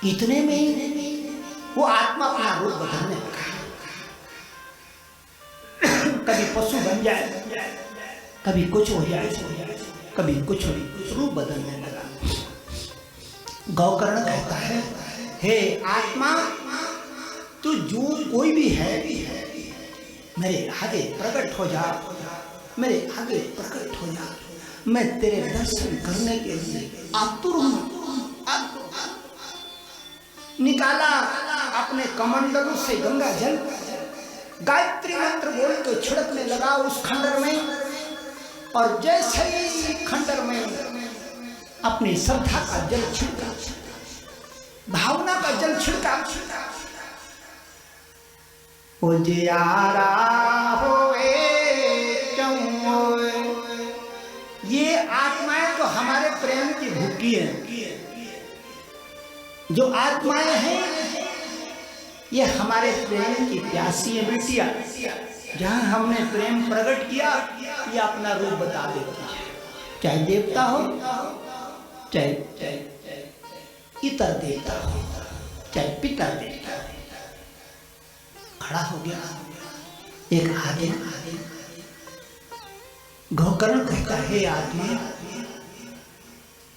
इतने में वो आत्मा अपना रूप बदलने लगा। कभी पशु बन जाए, कभी कुछ हो जाए, कभी कुछ रूप बदलने लगा। गौकर्ण कहता है, हे आत्मा, तू जो कोई भी है मेरे आगे प्रकट हो जा, मेरे आगे प्रकट हो जा। मैं तेरे दर्शन करने के लिए आतुर हूं। निकाला अपने कमंडलों से गंगा जल, गायत्री मंत्र बोल के छिड़कने लगा उस खंडर में। और जैसे ही खंडर में अपनी श्रद्धा का जल छिड़का, भावना का जल छिड़का, उजियारा होए क्यों। ये आत्माएं तो हमारे प्रेम की भूखी है। जो आत्माएं हैं ये हमारे प्रेम की प्यासी है बिटिया। जहां हमने प्रेम प्रकट किया, ये अपना रूप बता देती है। चाहे देवता हो, चाहे इतर देवता हो, चाहे पितर देवता हो। खड़ा हो गया एक आदमी। गौकर्ण कहता है, आत्मा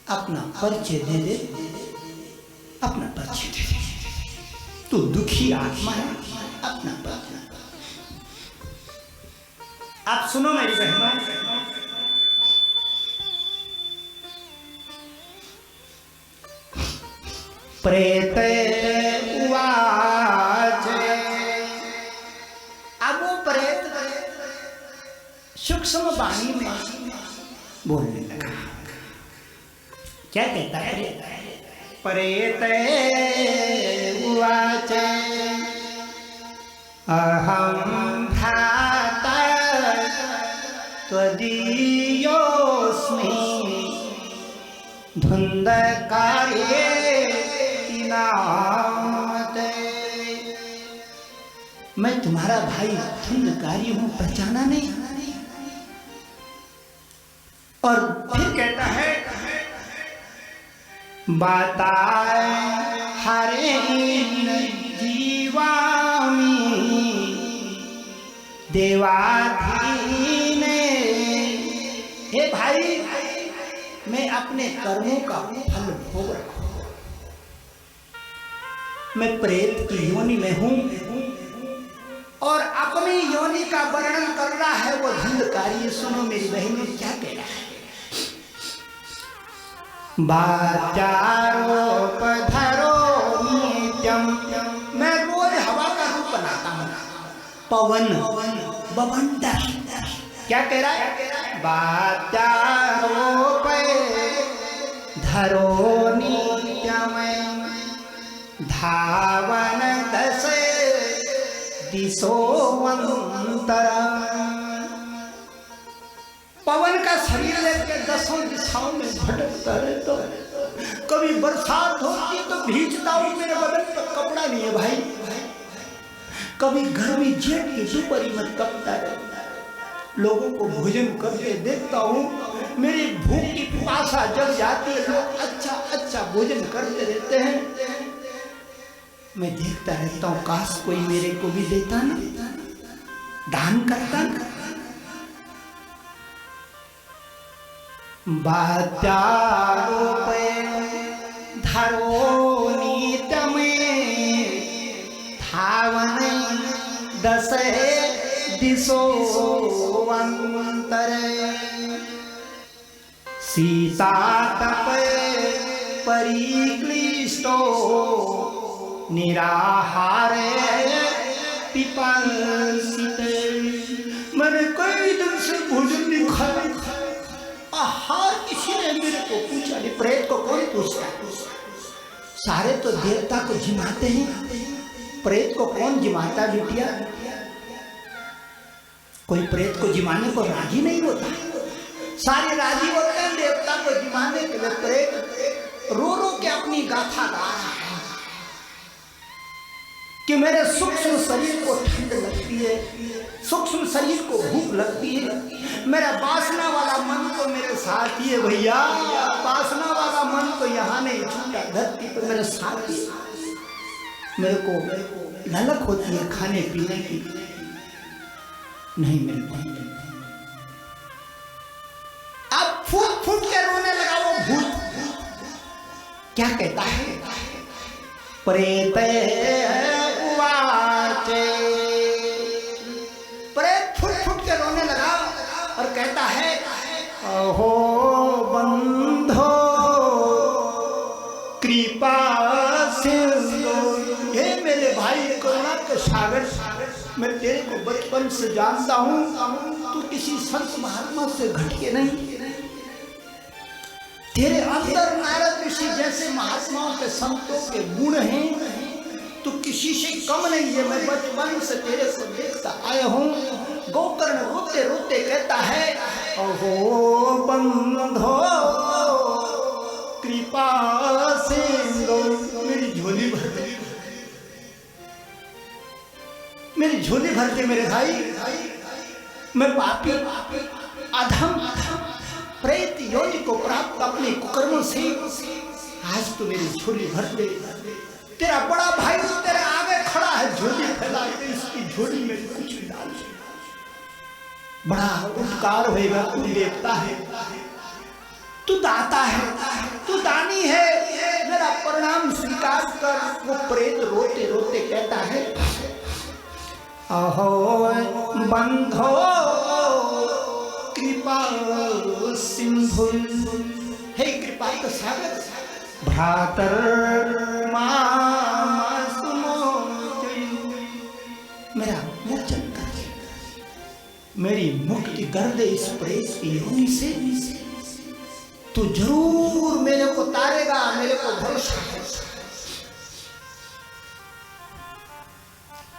अपना परिचय दे दे, अपना परिचय दे दे। तू दुखी आत्मा है, अपना परिचय। आप सुनो मेरी बहनों, प्रेत उवाच। अब वो प्रेत सूक्ष्म वाणी में बोलने लगा। क्या कहता है? प्रेत उवाच अहं भ्राता त्वदीयोऽस्मि धुन्धकार्ये नाते। मैं तुम्हारा भाई धुन्धकारी हूं, पहचाना नहीं? और फिर कहता है, बताए हरे जीवामी देवाधीने। हे भाई, मैं अपने कर्मों का फल भोग रहा हूं। मैं प्रेत की योनि में हूं और अपनी योनि का वर्णन कर रहा है वो धुंधकारी। सुनो मेरी बहनों, क्या कह रहा है? बाचारोपधरो नित्यम। मैं रोज हवा का रूप बनाता हूं, पवन बवंडर। क्या कह रहा है? बाचारोप धरो नित्यम धावन दश दिशो अंतर। पवन का शरीर लेकर दसों दिशाओं में भटकता रहता है। कभी बरसात होती तो भीजता हूं, मेरे बदन पर कपड़ा नहीं है भाई। कभी गर्मी जेठ की दोपहरी में तपता रहता है। लोगों को भोजन करके देखता हूं, मेरी भूख की पिपासा जग जाती है। लोग अच्छा अच्छा भोजन करते रहते हैं, मैं देखता रहता हूं, काश कोई मेरे को भी देता ना, दान करता ना। बाचारोपे धरो नीतमे धावन दश दिशो अंतरे। सीतातप परिक्लिष्टो निराहारे पिपासिते। मैंने कई दिन से भोजन नहीं खाया, आहार किसी ने मेरे को पूछा नहीं। प्रेत को कौन पूछता है? सारे तो देवता को जिमाते हैं, प्रेत को कौन जिमाता बिटिया? कोई प्रेत को जिमाने को राजी नहीं होता। सारे राजी होते हैं देवता को जिमाने के लिए। प्रेत रो रो के अपनी गाथा गा रहा है कि मेरे सूक्ष्म शरीर को ठंड लगती है, सूक्ष्म शरीर को भूख लगती है। मेरा वासना वाला मन तो मेरे साथ ही है भैया, वासना वाला मन तो यहाँ नहीं छूटा। धरती पर मेरे साथ ही मेरे को ललक होती है खाने पीने की, नहीं मिल पाती। अब फूट फूट के रोने लगा वो भूत। क्या कहता है? प्रेत उवाचे, प्रेत फुट फुट के रोने लगा और कहता है अहो बंधो कृपा सिंधु, हे मेरे भाई करुणा के सागर, मैं तेरे को बचपन से जानता हूँ, तू किसी संत महात्मा से घट के नहीं, तेरे अंदर नारद ऋषि जैसे महात्माओं के संतों के गुण हैं, तू किसी से कम नहीं है। मैं बचपन से तेरे को देखता आया हूँ। गोकर्ण रोते रोते कहता है अहो बंधो कृपा सिंधु, मेरी झोली भर दे, मेरी झोली भर दे मेरे भाई, मैं पापी अधम प्रेत योनि को प्राप्त अपने कुकर्मों से, आज तो मेरी झोली भर दे। तेरा बड़ा भाई तो तेरे आगे खड़ा है, झोली फैला के इसकी झोली में कुछ डाल, बड़ा उपकार होगा। तू देवता है, तू दाता है, तू दानी है, मेरा प्रणाम स्वीकार कर। वो प्रेत रोते रोते कहता है अहो बंधो कृपा सिंधु, हे कृपा का सागर, भ्रातर मेरा मोचन कर दे, मेरी मुक्ति कर दे इस प्रेत की योनि से, तू जरूर मेरे को तारेगा, मेरे को भरोसा है।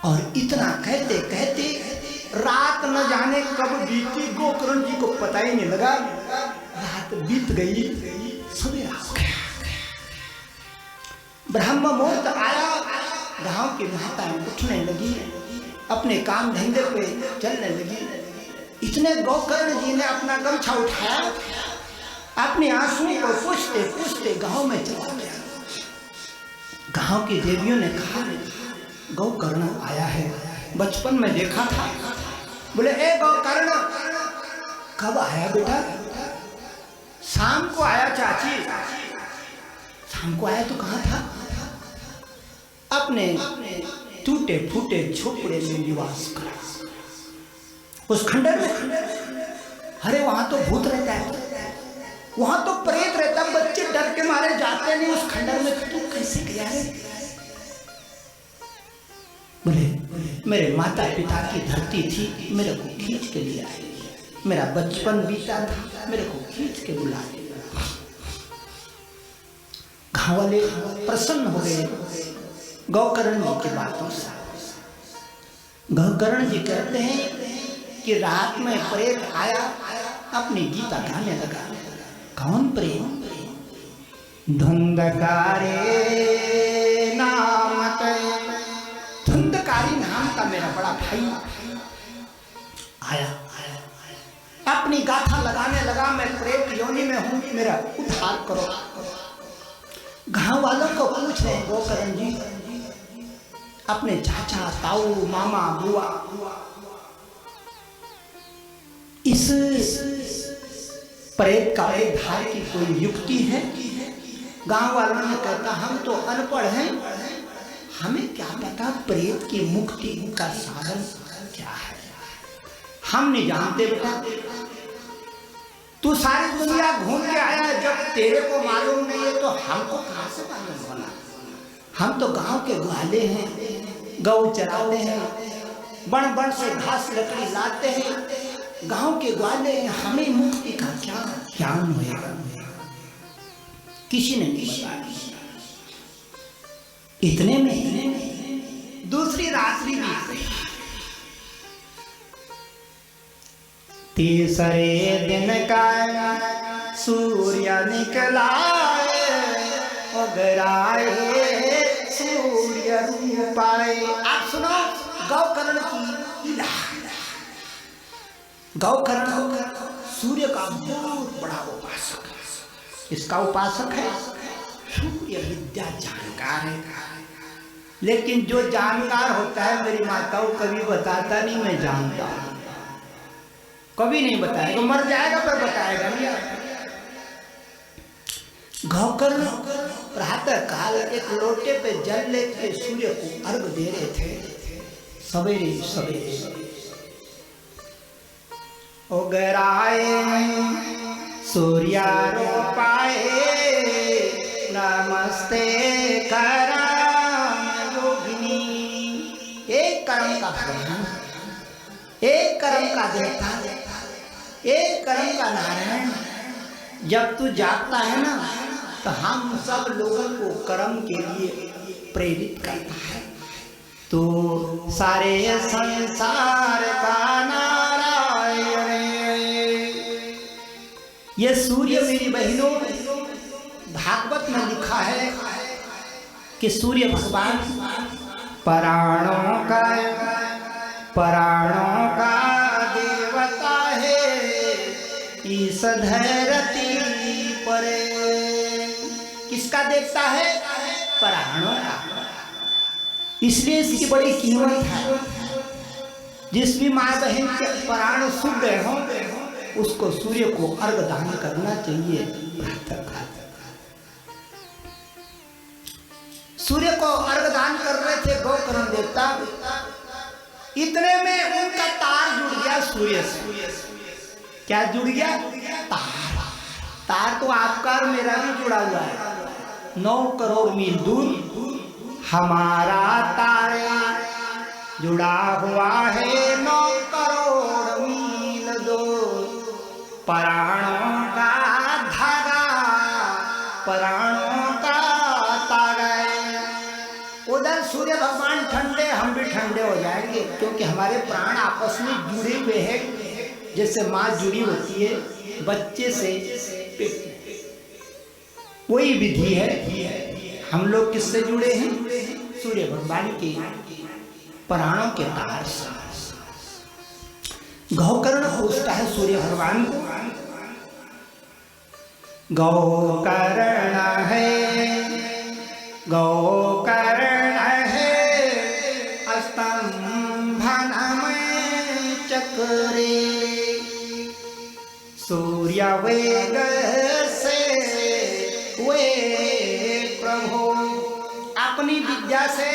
और इतना कहते कहते रात न जाने कब बीती, गोकर्ण जी को पता ही नहीं लगा। रात बीत गई, सवेरा हो गया, ब्रह्म मुहूर्त आया। गांव की माताएं उठने लगी, अपने काम धंधे पे चलने लगी। इतने गोकर्ण जी ने अपना गमछा उठाया, अपने आंसुओं को पूछते पूछते गांव में चला गया। गांव की देवियों ने कहा गोकर्ण आया है, बचपन में देखा था। बोले ए गोकर्ण कब आया बेटा? शाम को आया चाची। शाम को आया तो कहाँ था? अपने टूटे फूटे झोपड़े में निवास करा, उस खंडर में। अरे वहां तो भूत रहता है, वहां तो प्रेत रहता, बच्चे डर के मारे जाते नहीं उस खंडर में। तू कैसे गया है? बोले मेरे माता पिता की धरती थी, मेरे को खींच के लिया है, मेरा बचपन बीता था, मेरे को खींच के बुला लिया। गाँव वाले प्रसन्न हो गए गोकर्ण जी की बातों से। गोकर्ण जी कहते हैं कि रात में प्रेत आया, अपनी गीता गाने लगा। कौन प्रेत? धुंधकारे नाम, धुंधकारी नाम का मेरा बड़ा भाई आया, अपनी गाथा लगाने लगा, मैं प्रेत योनि में हूं, मेरा उद्धार करो। गांव वालों को पूछ रहे गोकर्ण जी, अपने चाचा ताऊ मामा बुआ, इस प्रेत का उद्धार की कोई युक्ति है? गांव वालों ने कहता हम तो अनपढ़ हैं, हमें क्या पता प्रेत की मुक्ति का साधन क्या है, हम नहीं जानते बेटा। तू सारी दुनिया घूम के आया, जब तेरे को मालूम नहीं है तो हमको कहां से मालूम होना? हम तो गांव के ग्वाले हैं, गौ चराते हैं, बन बन से घास लकड़ी लाते हैं, गांव के ग्वाले हैं, हमें मुक्ति का क्या ज्ञान होगा? किसी ने नहीं बताया। इतने में दूसरी रात्रि बीत गई। तीसरे दिन का सूर्य निकला, उगराए सूर्य रूपाए। आप सुनो गोकर्ण की लीला। गोकर्ण सूर्य का बहुत बड़ा उपासक है, इसका उपासक है। सूर्य विद्या जानकार है, लेकिन जो जानकार होता है मेरी माता वो कभी बताता नहीं मैं जानता, कभी नहीं बताएगा, मर जाएगा पर बताएगा नहीं। गौकर्ण प्रातः काल एक लोटे पे जल लेके सूर्य को अर्घ दे रहे थे, सवेरे सवेरे। ओ गराए सूर्यारोपाए नमस्ते करम योगिनी। एक कर्म का भगवान, एक कर्म का देवता, एक कर्म का नारायण। जब तू जागता है ना तो हम सब लोगों को कर्म के लिए प्रेरित करता है। तो सारे संसार का नारायण। ये सूर्य मेरी बहनों, भागवत में लिखा है कि सूर्य भगवान प्राणों का देवता है, इस धरती पर। किसका देवता है? प्राणों का। इसलिए इसकी बड़ी कीमत है। जिस भी माँ बहन के प्राण सूख गए हों उसको सूर्य को अर्घ दान करना चाहिए प्रातःकाल। सूर्य को अर्घ दान कर रहे थे गौकर्ण देवता, इतने में उनका तार जुड़ गया सूर्य से। क्या जुड़ गया? तार तो आपका और मेरा भी जुड़ा हुआ है। 9 करोड़ मील दूर हमारा तार जुड़ा हुआ है, 9 करोड़ मील दूर। प्राणों का धागा, प्राणों का तारा। उधर सूर्य भगवान ठंडे, हम भी ठंडे हो जाएंगे, क्योंकि हमारे प्राण आपस में जुड़े हुए हैं। जैसे माँ जुड़ी होती है बच्चे से, वही विधि है। हम लोग किससे जुड़े हैं? सूर्य भगवान के प्राणों के तार से। गौकर्ण पूछता है सूर्य भगवान को, गौकर्ण है स्तंभन में चक्रे, सूर्य वेग से वे प्रभु। अपनी विद्या से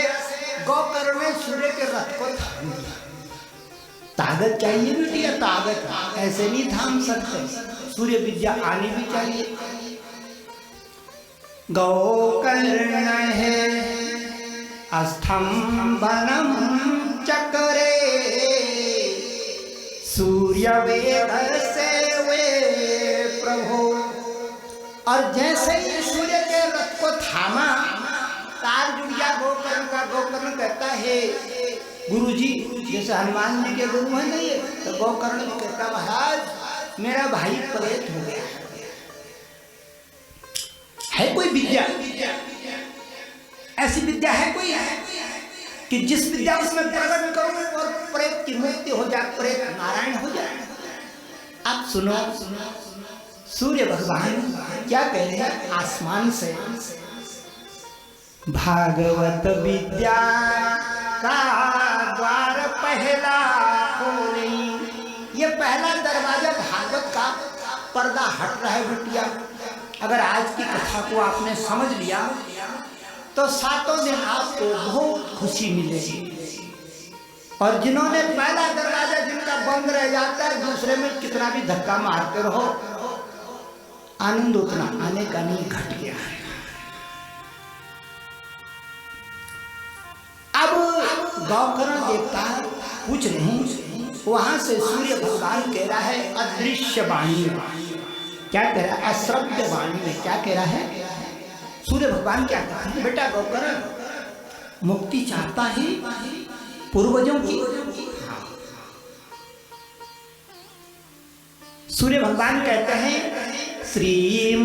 गौकर्ण ने सूर्य के रथ को थाम दिया। ताकत चाहिए बेटिया, ताकत, ऐसे नहीं थाम सकते, सूर्य विद्या आनी भी चाहिए। गौकर्ण है स्तंभनम चक्रे, सूर्य वेग से वे प्रभु। और जैसे ही सूर्य के रथ को थामा, तार जुड़ गया गौकर्ण का। गौकर्ण कहता है गुरुजी, जैसे हनुमान जी के गुरु हैं नहीं, तो गौकर्ण भी कहता महाराज मेरा भाई प्रेत हो गया है। कोई विद्या, ऐसी विद्या है कोई कि जिस विद्या उसमें प्रकट करूं और प्रेत की मुक्ति हो जाए, प्रेत नारायण हो जाए। अब सुनो सूर्य भगवान क्या कह रहे हैं आसमान से, भागवत विद्या का द्वार पहला खोले। ये पहला दरवाजा भागवत का पर्दा हट रहा है बिटिया। अगर आज की कथा को आपने समझ लिया तो 7 दिन आपको बहुत खुशी मिलेगी। और जिन्होंने पहला दरवाजा जिनका बंद रह जाता है, दूसरे में कितना भी धक्का मारते रहो, आनंद उतना आने का नहीं, घट गया है। अब गौकर्ण देवता पूछ रहे हैं, वहां से सूर्य भगवान कह रहा है अदृश्य वाणी में। क्या कह रहा है? अश्रव्य वाणी में क्या कह रहा है? सूर्य भगवान क्या कहते हैं? बेटा गौकर्ण मुक्ति चाहता है पूर्वजों की। सूर्य भगवान कहते हैं श्री